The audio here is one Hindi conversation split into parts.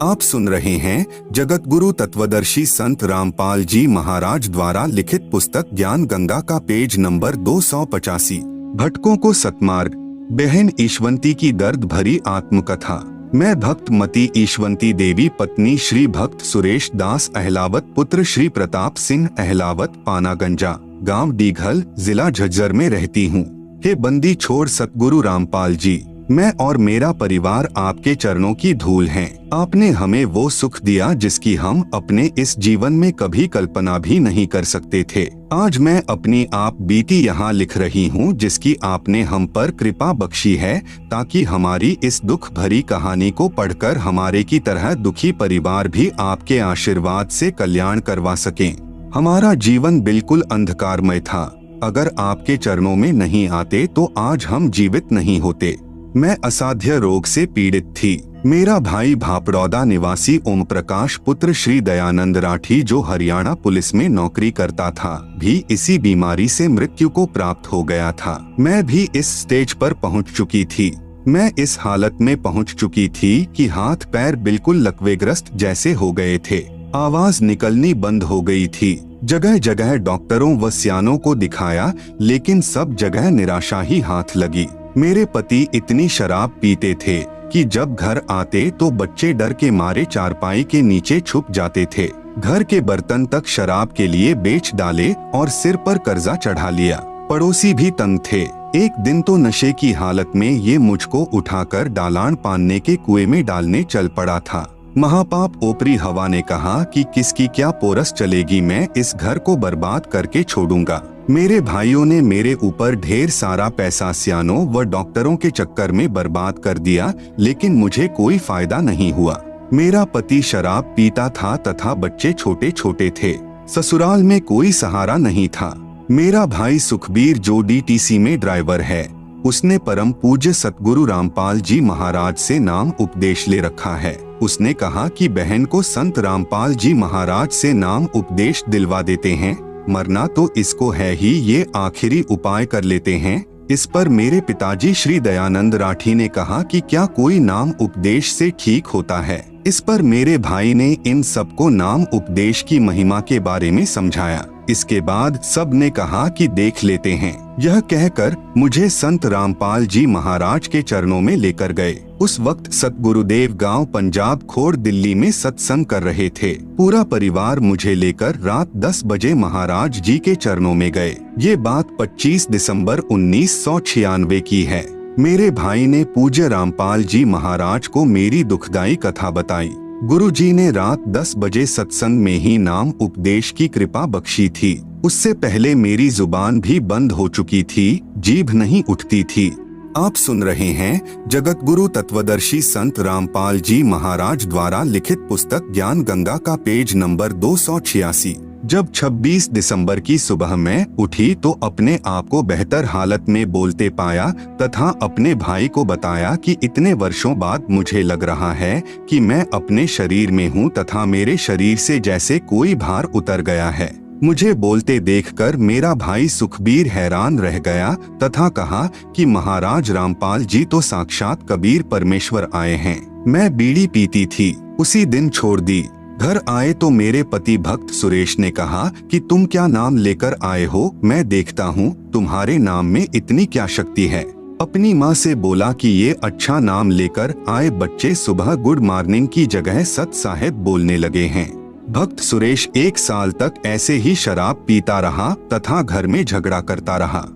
आप सुन रहे हैं जगत गुरु तत्वदर्शी संत रामपाल जी महाराज द्वारा लिखित पुस्तक ज्ञान गंगा का पेज नंबर 285। भटकों को सतमार्ग, बहन ईश्वंती की दर्द भरी आत्मकथा। मैं भक्त मती ईश्वंती देवी पत्नी श्री भक्त सुरेश दास अहलावत पुत्र श्री प्रताप सिंह अहलावत पानागंजा गांव डीघल जिला झज्जर में रहती हूँ। हे बंदी छोड़ सतगुरु रामपाल जी, मैं और मेरा परिवार आपके चरणों की धूल हैं। आपने हमें वो सुख दिया जिसकी हम अपने इस जीवन में कभी कल्पना भी नहीं कर सकते थे। आज मैं अपनी आप बीती यहाँ लिख रही हूँ जिसकी आपने हम पर कृपा बख्शी है, ताकि हमारी इस दुख भरी कहानी को पढ़कर हमारे की तरह दुखी परिवार भी आपके आशीर्वाद से कल्याण करवा सकें। हमारा जीवन बिल्कुल अंधकारमय था। अगर आपके चरणों में नहीं आते तो आज हम जीवित नहीं होते। मैं असाध्य रोग से पीड़ित थी। मेरा भाई भापड़ौदा निवासी ओम प्रकाश पुत्र श्री दयानंद राठी, जो हरियाणा पुलिस में नौकरी करता था, भी इसी बीमारी से मृत्यु को प्राप्त हो गया था। मैं भी इस स्टेज पर पहुंच चुकी थी। मैं इस हालत में पहुंच चुकी थी कि हाथ पैर बिल्कुल लकवेग्रस्त जैसे हो गए थे। आवाज निकलनी बंद हो गई थी। जगह जगह डॉक्टरों व सियानों को दिखाया, लेकिन सब जगह निराशा ही हाथ लगी। मेरे पति इतनी शराब पीते थे कि जब घर आते तो बच्चे डर के मारे चारपाई के नीचे छुप जाते थे। घर के बर्तन तक शराब के लिए बेच डाले और सिर पर कर्जा चढ़ा लिया। पड़ोसी भी तंग थे। एक दिन तो नशे की हालत में ये मुझको उठाकर डालान पानने के कुएं में डालने चल पड़ा था। महापाप ओपरी हवा ने कहा कि किसकी क्या पोरस चलेगी, मैं इस घर को बर्बाद करके छोड़ूंगा। मेरे भाइयों ने मेरे ऊपर ढेर सारा पैसा सियानों व डॉक्टरों के चक्कर में बर्बाद कर दिया, लेकिन मुझे कोई फायदा नहीं हुआ। मेरा पति शराब पीता था तथा बच्चे छोटे छोटे थे। ससुराल में कोई सहारा नहीं था। मेरा भाई सुखबीर, जो डीटीसी में ड्राइवर है, उसने परम पूज्य सतगुरु रामपाल जी महाराज से नाम उपदेश ले रखा है। उसने कहा कि बहन को संत रामपाल जी महाराज से नाम उपदेश दिलवा देते हैं, मरना तो इसको है ही, ये आखिरी उपाय कर लेते हैं। इस पर मेरे पिताजी श्री दयानंद राठी ने कहा कि क्या कोई नाम उपदेश से ठीक होता है। इस पर मेरे भाई ने इन सबको नाम उपदेश की महिमा के बारे में समझाया। इसके बाद सब ने कहा कि देख लेते हैं। यह कहकर मुझे संत रामपाल जी महाराज के चरणों में लेकर गए। उस वक्त सतगुरुदेव गांव पंजाब खोड़ दिल्ली में सत्संग कर रहे थे। पूरा परिवार मुझे लेकर रात 10 बजे महाराज जी के चरणों में गए। ये बात 25 दिसंबर 1996 की है। मेरे भाई ने पूज्य रामपाल जी महाराज को मेरी दुखदाई कथा बताई। गुरुजी ने रात 10 बजे सत्संग में ही नाम उपदेश की कृपा बख्शी थी। उससे पहले मेरी जुबान भी बंद हो चुकी थी, जीभ नहीं उठती थी। आप सुन रहे हैं जगत गुरु तत्वदर्शी संत रामपाल जी महाराज द्वारा लिखित पुस्तक ज्ञान गंगा का पेज नंबर 286। जब 26 दिसंबर की सुबह में उठी तो अपने आप को बेहतर हालत में बोलते पाया तथा अपने भाई को बताया कि इतने वर्षों बाद मुझे लग रहा है कि मैं अपने शरीर में हूँ तथा मेरे शरीर से जैसे कोई भार उतर गया है। मुझे बोलते देखकर मेरा भाई सुखबीर हैरान रह गया तथा कहा कि महाराज रामपाल जी तो साक्षात कबीर परमेश्वर आए हैं। मैं बीड़ी पीती थी, उसी दिन छोड़ दी। घर आए तो मेरे पति भक्त सुरेश ने कहा कि तुम क्या नाम लेकर आए हो, मैं देखता हूँ तुम्हारे नाम में इतनी क्या शक्ति है। अपनी माँ से बोला कि ये अच्छा नाम लेकर आए बच्चे सुबह गुड मॉर्निंग की जगह सत साहेब बोलने लगे हैं। भक्त सुरेश 1 साल तक ऐसे ही शराब पीता रहा तथा घर में झगड़ा करता रहा।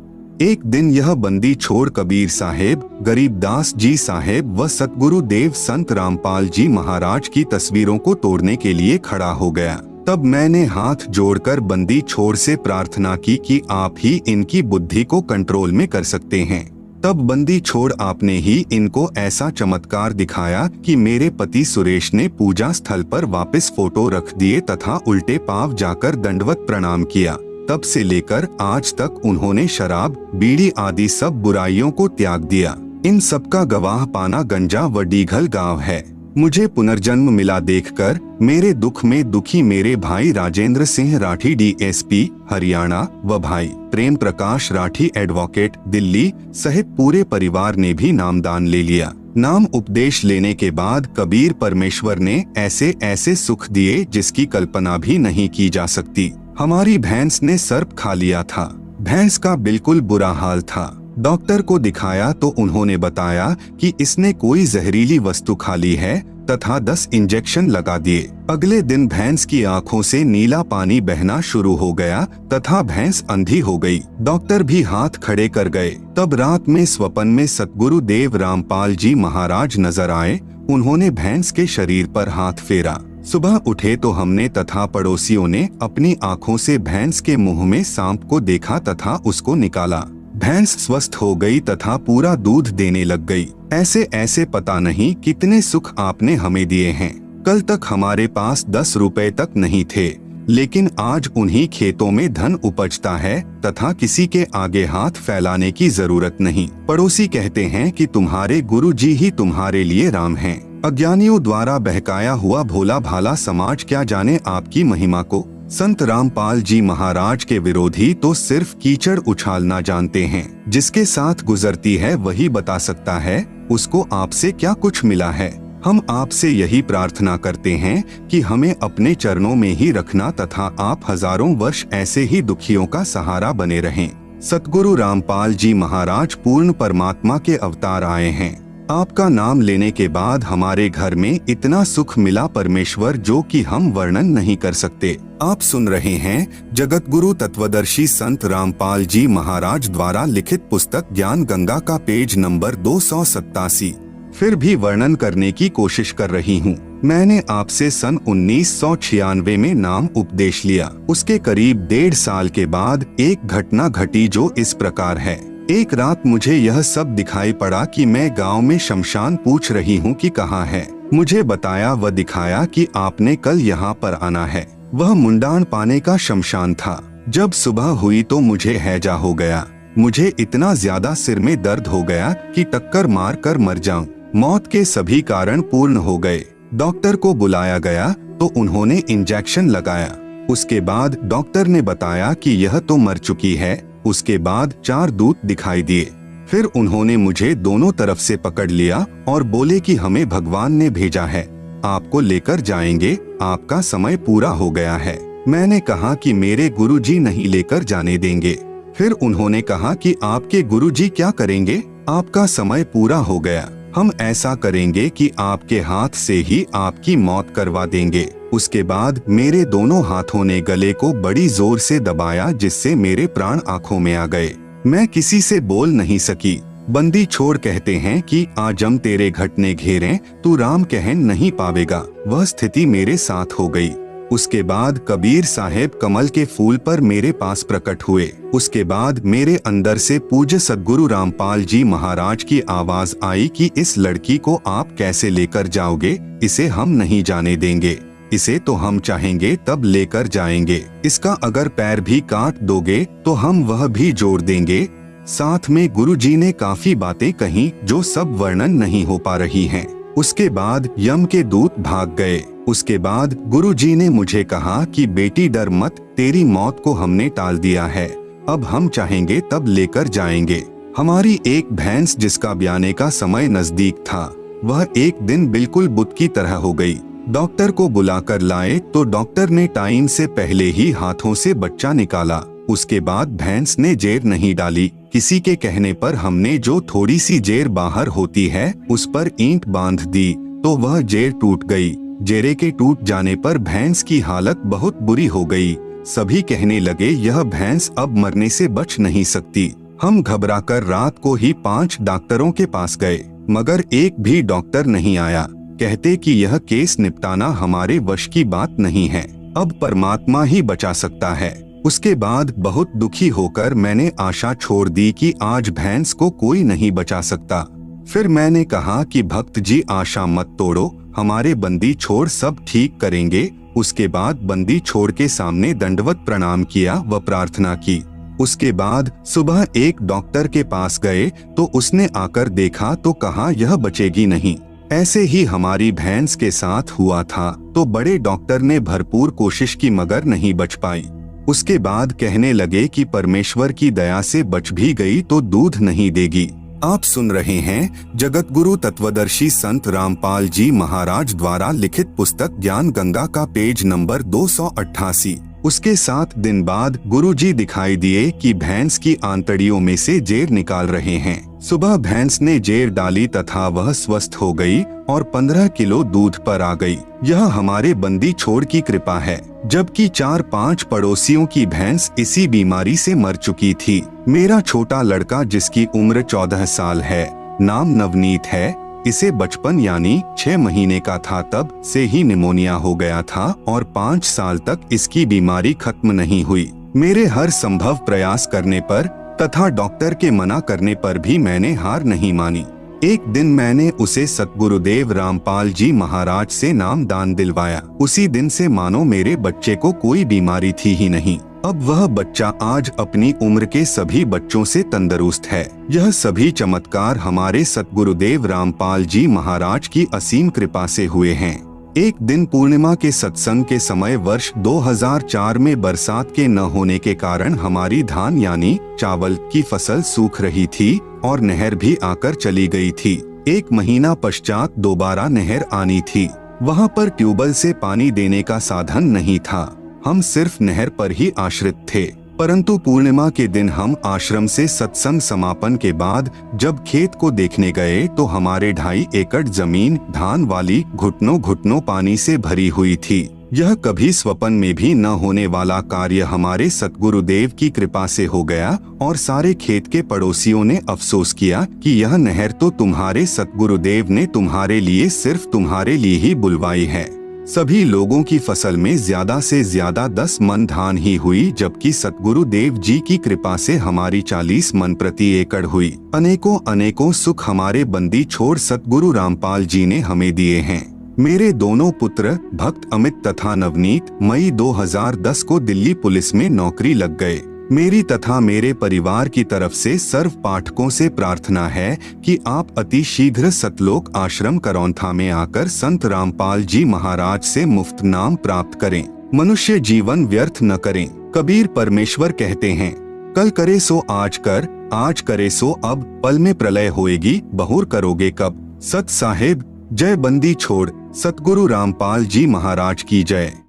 एक दिन यह बंदी छोड़ कबीर साहेब, गरीबदास जी साहेब व सतगुरु देव संत रामपाल जी महाराज की तस्वीरों को तोड़ने के लिए खड़ा हो गया। तब मैंने हाथ जोड़कर बंदी छोड़ से प्रार्थना की कि आप ही इनकी बुद्धि को कंट्रोल में कर सकते हैं। तब बंदी छोड़ आपने ही इनको ऐसा चमत्कार दिखाया कि मेरे पति सुरेश ने पूजा स्थल पर वापस फोटो रख दिए तथा उल्टे पांव जाकर दंडवत प्रणाम किया। तब से लेकर आज तक उन्होंने शराब, बीड़ी आदि सब बुराइयों को त्याग दिया। इन सबका गवाह पानागंजा व डीघल गांव है। मुझे पुनर्जन्म मिला देखकर मेरे दुख में दुखी मेरे भाई राजेंद्र सिंह राठी डीएसपी हरियाणा व भाई प्रेम प्रकाश राठी एडवोकेट दिल्ली सहित पूरे परिवार ने भी नामदान ले लिया। नाम उपदेश लेने के बाद कबीर परमेश्वर ने ऐसे ऐसे सुख दिए जिसकी कल्पना भी नहीं की जा सकती। हमारी भैंस ने सर्प खा लिया था। भैंस का बिल्कुल बुरा हाल था। डॉक्टर को दिखाया तो उन्होंने बताया कि इसने कोई जहरीली वस्तु खा ली है तथा 10 इंजेक्शन लगा दिए। अगले दिन भैंस की आंखों से नीला पानी बहना शुरू हो गया तथा भैंस अंधी हो गई। डॉक्टर भी हाथ खड़े कर गए। तब रात में स्वप्न में सतगुरु देव रामपाल जी महाराज नजर आए। उन्होंने भैंस के शरीर पर हाथ फेरा। सुबह उठे तो हमने तथा पड़ोसियों ने अपनी आंखों से भैंस के मुंह में सांप को देखा तथा उसको निकाला। भैंस स्वस्थ हो गई तथा पूरा दूध देने लग गई। ऐसे ऐसे पता नहीं कितने सुख आपने हमें दिए हैं। कल तक हमारे पास 10 रुपए तक नहीं थे, लेकिन आज उन्हीं खेतों में धन उपजता है तथा किसी के आगे हाथ फैलाने की जरूरत नहीं। पड़ोसी कहते हैं कि तुम्हारे गुरुजी ही तुम्हारे लिए राम हैं। अज्ञानियों द्वारा बहकाया हुआ भोला भाला समाज क्या जाने आपकी महिमा को। संत रामपाल जी महाराज के विरोधी तो सिर्फ कीचड़ उछालना जानते हैं। जिसके साथ गुजरती है वही बता सकता है उसको आपसे क्या कुछ मिला है। हम आपसे यही प्रार्थना करते हैं कि हमें अपने चरणों में ही रखना तथा आप हजारों वर्ष ऐसे ही दुखियों का सहारा बने रहें। सतगुरु रामपाल जी महाराज पूर्ण परमात्मा के अवतार आए हैं। आपका नाम लेने के बाद हमारे घर में इतना सुख मिला परमेश्वर जो कि हम वर्णन नहीं कर सकते। आप सुन रहे हैं जगत गुरु तत्वदर्शी संत रामपाल जी महाराज द्वारा लिखित पुस्तक ज्ञान गंगा का पेज नंबर 287। फिर भी वर्णन करने की कोशिश कर रही हूँ। मैंने आपसे सन 1996 में नाम उपदेश लिया। उसके करीब 1.5 साल के बाद एक घटना घटी जो इस प्रकार है। एक रात मुझे यह सब दिखाई पड़ा कि मैं गांव में शमशान पूछ रही हूँ कि कहाँ है। मुझे बताया व दिखाया कि आपने कल यहाँ पर आना है। वह मुंडान पाने का शमशान था। जब सुबह हुई तो मुझे हैजा हो गया। मुझे इतना ज्यादा सिर में दर्द हो गया कि टक्कर मार कर मर जाऊं। मौत के सभी कारण पूर्ण हो गए। डॉक्टर को बुलाया गया तो उन्होंने इंजेक्शन लगाया। उसके बाद डॉक्टर ने बताया कि यह तो मर चुकी है। उसके बाद 4 दूत दिखाई दिए। फिर उन्होंने मुझे दोनों तरफ से पकड़ लिया और बोले कि हमें भगवान ने भेजा है, आपको लेकर जाएंगे, आपका समय पूरा हो गया है। मैंने कहा कि मेरे गुरुजी नहीं लेकर जाने देंगे। फिर उन्होंने कहा कि आपके गुरुजी क्या करेंगे, आपका समय पूरा हो गया, हम ऐसा करेंगे कि आपके हाथ से ही आपकी मौत करवा देंगे। उसके बाद मेरे दोनों हाथों ने गले को बड़ी जोर से दबाया जिससे मेरे प्राण आंखों में आ गए। मैं किसी से बोल नहीं सकी। बंदी छोड़ कहते हैं कि आजम तेरे घटने घेरे तू राम कह नहीं पावेगा। वह स्थिति मेरे साथ हो गई। उसके बाद कबीर साहेब कमल के फूल पर मेरे पास प्रकट हुए। उसके बाद मेरे अंदर से पूज्य सद्गुरु रामपाल जी महाराज की आवाज आई कि इस लड़की को आप कैसे लेकर जाओगे, इसे हम नहीं जाने देंगे, इसे तो हम चाहेंगे तब लेकर जाएंगे, इसका अगर पैर भी काट दोगे तो हम वह भी जोड़ देंगे। साथ में गुरुजी ने काफी बातें कही जो सब वर्णन नहीं हो पा रही हैं। उसके बाद यम के दूत भाग गए। उसके बाद गुरुजी ने मुझे कहा कि बेटी डर मत, तेरी मौत को हमने टाल दिया है, अब हम चाहेंगे तब लेकर जाएंगे। हमारी एक भैंस जिसका ब्याने का समय नजदीक था, वह एक दिन बिल्कुल बुत की तरह हो गई। डॉक्टर को बुलाकर लाए तो डॉक्टर ने टाइम से पहले ही हाथों से बच्चा निकाला। उसके बाद भैंस ने जेर नहीं डाली। किसी के कहने पर हमने जो थोड़ी सी जेर बाहर होती है उस पर ईंट बांध दी तो वह जेर टूट गई। जेरे के टूट जाने पर भैंस की हालत बहुत बुरी हो गई। सभी कहने लगे यह भैंस अब मरने से बच नहीं सकती। हम घबराकर रात को ही 5 डॉक्टरों के पास गए, मगर एक भी डॉक्टर नहीं आया। कहते कि यह केस निपटाना हमारे वश की बात नहीं है, अब परमात्मा ही बचा सकता है। उसके बाद बहुत दुखी होकर मैंने आशा छोड़ दी कि आज भैंस को कोई नहीं बचा सकता। फिर मैंने कहा कि भक्त जी आशा मत तोड़ो, हमारे बंदी छोड़ सब ठीक करेंगे। उसके बाद बंदी छोड़ के सामने दंडवत प्रणाम किया व प्रार्थना की। उसके बाद सुबह एक डॉक्टर के पास गए तो उसने आकर देखा तो कहा यह बचेगी नहीं। ऐसे ही हमारी भैंस के साथ हुआ था तो बड़े डॉक्टर ने भरपूर कोशिश की मगर नहीं बच पाई। उसके बाद कहने लगे कि परमेश्वर की दया से बच भी गई तो दूध नहीं देगी। आप सुन रहे हैं जगत गुरु तत्वदर्शी संत रामपाल जी महाराज द्वारा लिखित पुस्तक ज्ञान गंगा का पेज नंबर 288। उसके 7 दिन बाद गुरुजी दिखाई दिए कि भैंस की आंतड़ियों में से जेर निकाल रहे हैं। सुबह भैंस ने जेर डाली तथा वह स्वस्थ हो गई और 15 किलो दूध पर आ गई। यह हमारे बंदी छोड़ की कृपा है, जबकि 4-5 पड़ोसियों की भैंस इसी बीमारी से मर चुकी थी। मेरा छोटा लड़का जिसकी उम्र 14 साल है, नाम नवनीत है, इसे बचपन यानी 6 महीने का था तब से ही निमोनिया हो गया था और 5 साल तक इसकी बीमारी खत्म नहीं हुई। मेरे हर संभव प्रयास करने पर तथा डॉक्टर के मना करने पर भी मैंने हार नहीं मानी। एक दिन मैंने उसे सतगुरुदेव रामपाल जी महाराज से नाम दान दिलवाया। उसी दिन से मानो मेरे बच्चे को कोई बीमारी थी ही नहीं। अब वह बच्चा आज अपनी उम्र के सभी बच्चों से तंदुरुस्त है। यह सभी चमत्कार हमारे सतगुरुदेव रामपाल जी महाराज की असीम कृपा से हुए हैं। एक दिन पूर्णिमा के सत्संग के समय वर्ष 2004 में बरसात के न होने के कारण हमारी धान यानी चावल की फसल सूख रही थी और नहर भी आकर चली गई थी। 1 महीना पश्चात दोबारा नहर आनी थी। वहाँ पर ट्यूबवेल से पानी देने का साधन नहीं था। हम सिर्फ नहर पर ही आश्रित थे। परंतु पूर्णिमा के दिन हम आश्रम से सत्संग समापन के बाद जब खेत को देखने गए तो हमारे 2.5 एकड़ जमीन धान वाली घुटनों घुटनों पानी से भरी हुई थी। यह कभी स्वप्न में भी न होने वाला कार्य हमारे सतगुरुदेव की कृपा से हो गया और सारे खेत के पड़ोसियों ने अफसोस किया कि यह नहर तो तुम्हारे सतगुरुदेव ने तुम्हारे लिए सिर्फ तुम्हारे लिए ही बुलवाई है। सभी लोगों की फसल में ज्यादा से ज्यादा 10 मन धान ही हुई, जबकि सतगुरुदेव जी की कृपा से हमारी 40 मन प्रति एकड़ हुई। अनेकों अनेकों सुख हमारे बंदी छोड़ सतगुरु रामपाल जी ने हमें दिए हैं। मेरे दोनों पुत्र भक्त अमित तथा नवनीत मई 2010 को दिल्ली पुलिस में नौकरी लग गए। मेरी तथा मेरे परिवार की तरफ से सर्व पाठकों से प्रार्थना है कि आप अति शीघ्र सतलोक आश्रम करौंथा में आकर संत रामपाल जी महाराज से मुफ्त नाम प्राप्त करें। मनुष्य जीवन व्यर्थ न करें। कबीर परमेश्वर कहते हैं, कल करे सो आज कर, आज करे सो अब, पल में प्रलय होएगी, बहुर करोगे कब। सत साहेब जय बंदी छोड़, सतगुरु रामपाल जी महाराज की जय।